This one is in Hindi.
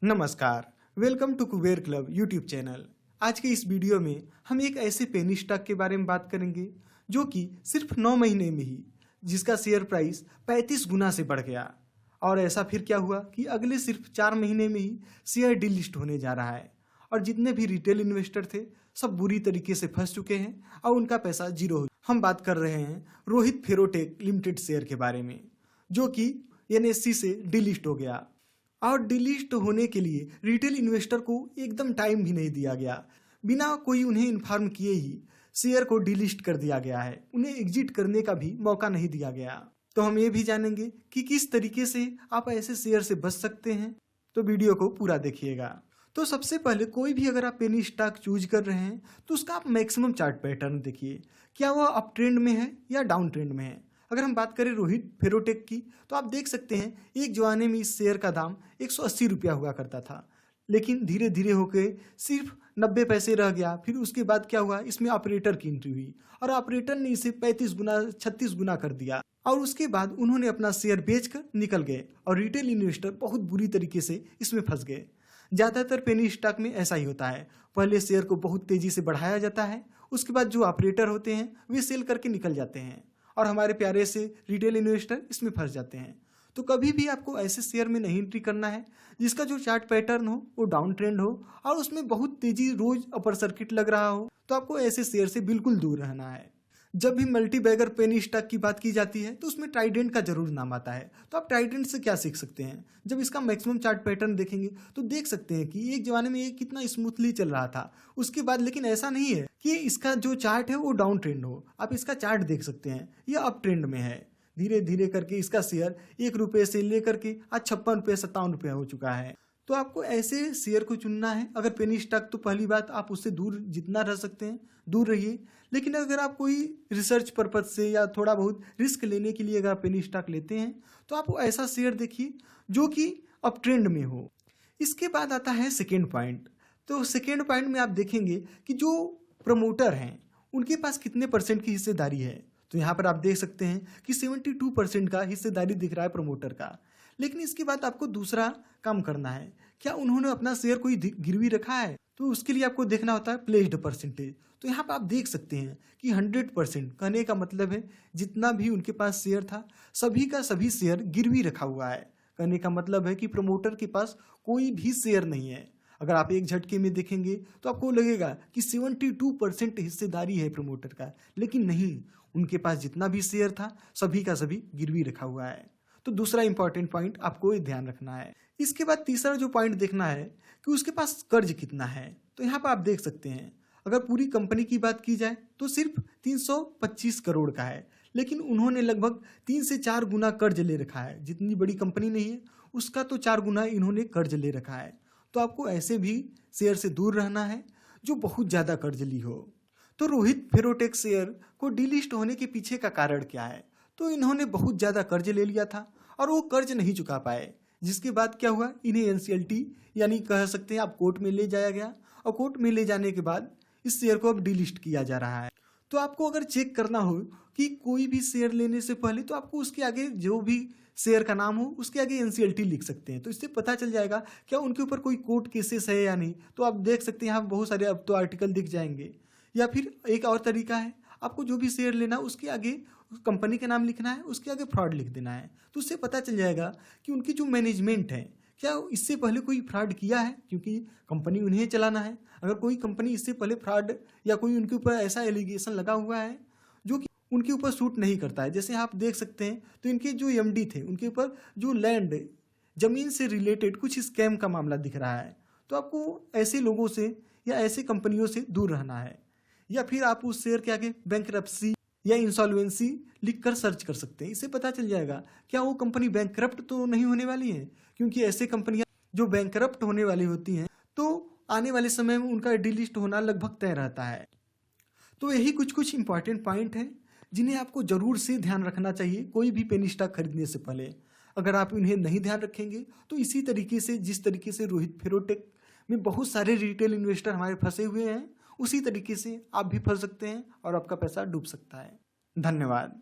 नमस्कार, welcome to Kuber club YouTube channel. आज के इस वीडियो में हम एक ऐसे पेनी स्टॉक के बारे में बात करेंगे जो कि सिर्फ 9 महीने में ही जिसका शेयर प्राइस 35 गुना से बढ़ गया। और ऐसा फिर क्या हुआ कि अगले सिर्फ 4 महीने में ही शेयर डीलिस्ट होने जा रहा है और जितने भी रिटेल इन्वेस्टर थे सब बुरी तरीके से फंस चुके हैं और उनका पैसा जीरो हो। हम बात कर रहे हैं रोहित फेरोटेक लिमिटेड शेयर के बारे में, जो कि NSE से डीलिस्ट हो गया। और डिलिस्ट होने के लिए रिटेल इन्वेस्टर को एकदम टाइम भी नहीं दिया गया, बिना कोई उन्हें इन्फॉर्म किए ही शेयर को डिलिस्ट कर दिया गया है। उन्हें एग्जिट करने का भी मौका नहीं दिया गया। तो हम ये भी जानेंगे कि किस तरीके से आप ऐसे शेयर से बच सकते हैं, तो वीडियो को पूरा देखिएगा। तो सबसे पहले कोई भी अगर आप पेनी स्टॉक चूज कर रहे हैं तो उसका आप मैक्सिमम चार्ट पैटर्न देखिए, क्या वह अप ट्रेंड में है या डाउन ट्रेंड में है। अगर हम बात करें रोहित फेरोटेक की तो आप देख सकते हैं एक जमाने में इस शेयर का दाम 180 रुपया हुआ करता था, लेकिन धीरे धीरे होकर सिर्फ 90 पैसे रह गया। फिर उसके बाद क्या हुआ, इसमें ऑपरेटर की एंट्री हुई और ऑपरेटर ने इसे 35 गुना 36 गुना कर दिया और उसके बाद उन्होंने अपना शेयर बेचकर निकल गए और रिटेल इन्वेस्टर बहुत बुरी तरीके से इसमें फंस गए। ज़्यादातर पेनी स्टॉक में ऐसा ही होता है, पहले शेयर को बहुत तेजी से बढ़ाया जाता है, उसके बाद जो ऑपरेटर होते हैं वे सेल करके निकल जाते हैं और हमारे प्यारे से रिटेल इन्वेस्टर इसमें फंस जाते हैं। तो कभी भी आपको ऐसे शेयर में नहीं एंट्री करना है जिसका जो चार्ट पैटर्न हो वो डाउन ट्रेंड हो और उसमें बहुत तेजी रोज अपर सर्किट लग रहा हो, तो आपको ऐसे शेयर से बिल्कुल दूर रहना है। जब भी मल्टी बैगर पेनी स्टॉक की बात की जाती है तो उसमें ट्राइडेंट का जरूर नाम आता है। तो आप ट्राइडेंट से क्या सीख सकते हैं, जब इसका मैक्सिमम चार्ट पैटर्न देखेंगे तो देख सकते हैं कि एक जमाने में ये कितना स्मूथली चल रहा था, उसके बाद लेकिन ऐसा नहीं है कि इसका जो चार्ट है वो डाउन ट्रेंड हो। आप इसका चार्ट देख सकते हैं, ये अप ट्रेंड में है। धीरे धीरे करके इसका शेयर 1 रुपये से लेकर के आज 56 रुपये 57 रुपये हो चुका है। तो आपको ऐसे शेयर को चुनना है। अगर पेनी स्टॉक तो पहली बात आप उससे दूर जितना रह सकते हैं दूर रहिए, लेकिन अगर आप कोई रिसर्च पर्पज से या थोड़ा बहुत रिस्क लेने के लिए अगर आप पेनी स्टॉक लेते हैं तो आप ऐसा शेयर देखिए जो कि अप ट्रेंड में हो। इसके बाद आता है सेकेंड पॉइंट। तो सेकेंड पॉइंट में आप देखेंगे कि जो प्रमोटर हैं उनके पास कितने % की हिस्सेदारी है। तो यहाँ पर आप देख सकते हैं कि 72% का हिस्सेदारी दिख रहा है प्रमोटर का। लेकिन इसके बाद आपको दूसरा काम करना है, क्या उन्होंने अपना शेयर कोई गिरवी रखा है, तो उसके लिए आपको देखना होता है प्लेस्ड परसेंटेज। तो यहाँ पर आप देख सकते हैं कि 100% कहने का मतलब है जितना भी उनके पास शेयर था सभी का सभी शेयर गिरवी रखा हुआ है। कहने का मतलब है कि प्रमोटर के पास कोई भी शेयर नहीं है। अगर आप एक झटके में देखेंगे तो आपको लगेगा कि 72% हिस्सेदारी है प्रमोटर का, लेकिन नहीं, उनके पास जितना भी शेयर था सभी का सभी गिरवी रखा हुआ है। तो दूसरा इंपॉर्टेंट पॉइंट आपको ध्यान रखना है। इसके बाद तीसरा जो पॉइंट देखना है कि उसके पास कर्ज कितना है। तो यहाँ पर आप देख सकते हैं अगर पूरी कंपनी की बात की जाए तो सिर्फ 325 करोड़ का है, लेकिन उन्होंने लगभग 3 से 4 गुना कर्ज ले रखा है। जितनी बड़ी कंपनी नहीं है उसका तो 4 गुना इन्होंने कर्ज ले रखा है। तो आपको ऐसे भी शेयर से दूर रहना है जो बहुत ज़्यादा कर्ज ली हो। तो रोहित फेरोटेक शेयर को डीलिस्ट होने के पीछे का कारण क्या है, तो इन्होंने बहुत ज़्यादा कर्ज ले लिया था और वो कर्ज नहीं चुका पाए, जिसके बाद क्या हुआ, इन्हें NCLT यानी कह सकते हैं आप कोर्ट में ले जाया गया और कोर्ट में ले जाने के बाद इस शेयर को अब डीलिस्ट किया जा रहा है। तो आपको अगर चेक करना हो कि कोई भी शेयर लेने से पहले तो आपको उसके आगे जो भी शेयर का नाम हो उसके आगे NCLT लिख सकते हैं, तो इससे पता चल जाएगा क्या उनके ऊपर कोई कोर्ट केसेस है या नहीं। तो आप देख सकते हैं यहाँ बहुत सारे अब तो आर्टिकल दिख जाएंगे। या फिर एक और तरीका है, आपको जो भी शेयर लेना उसके आगे कंपनी का नाम लिखना है, उसके आगे फ्रॉड लिख देना है। तो उससे पता चल जाएगा कि उनकी जो मैनेजमेंट है क्या इससे पहले कोई फ्रॉड किया है, क्योंकि कंपनी उन्हें चलाना है। अगर कोई कंपनी इससे पहले फ्रॉड या कोई उनके ऊपर ऐसा एलिगेशन लगा हुआ है जो कि उनके ऊपर सूट नहीं करता है, जैसे आप देख सकते हैं तो इनके जो MD थे उनके ऊपर जो लैंड जमीन से रिलेटेड कुछ स्कैम का मामला दिख रहा है। तो आपको ऐसे लोगों से या ऐसे कंपनियों से दूर रहना है। या फिर आप उस शेयर के आगे बैंकरप्सी या इंसॉल्वेंसी लिखकर सर्च कर सकते हैं, इससे पता चल जाएगा क्या वो कंपनी बैंकरप्ट तो नहीं होने वाली है, क्योंकि ऐसे कंपनियां जो बैंकरप्ट होने वाली होती हैं तो आने वाले समय में उनका डीलिस्ट होना लगभग तय रहता है। तो यही कुछ इंपॉर्टेंट पॉइंट हैं जिन्हें आपको जरूर से ध्यान रखना चाहिए कोई भी पेनी स्टॉक खरीदने से पहले। अगर आप इन्हें नहीं ध्यान रखेंगे तो इसी तरीके से जिस तरीके से रोहित फेरोटेक में बहुत सारे रिटेल इन्वेस्टर हमारे फंसे हुए हैं, उसी तरीके से आप भी फंस सकते हैं और आपका पैसा डूब सकता है। धन्यवाद।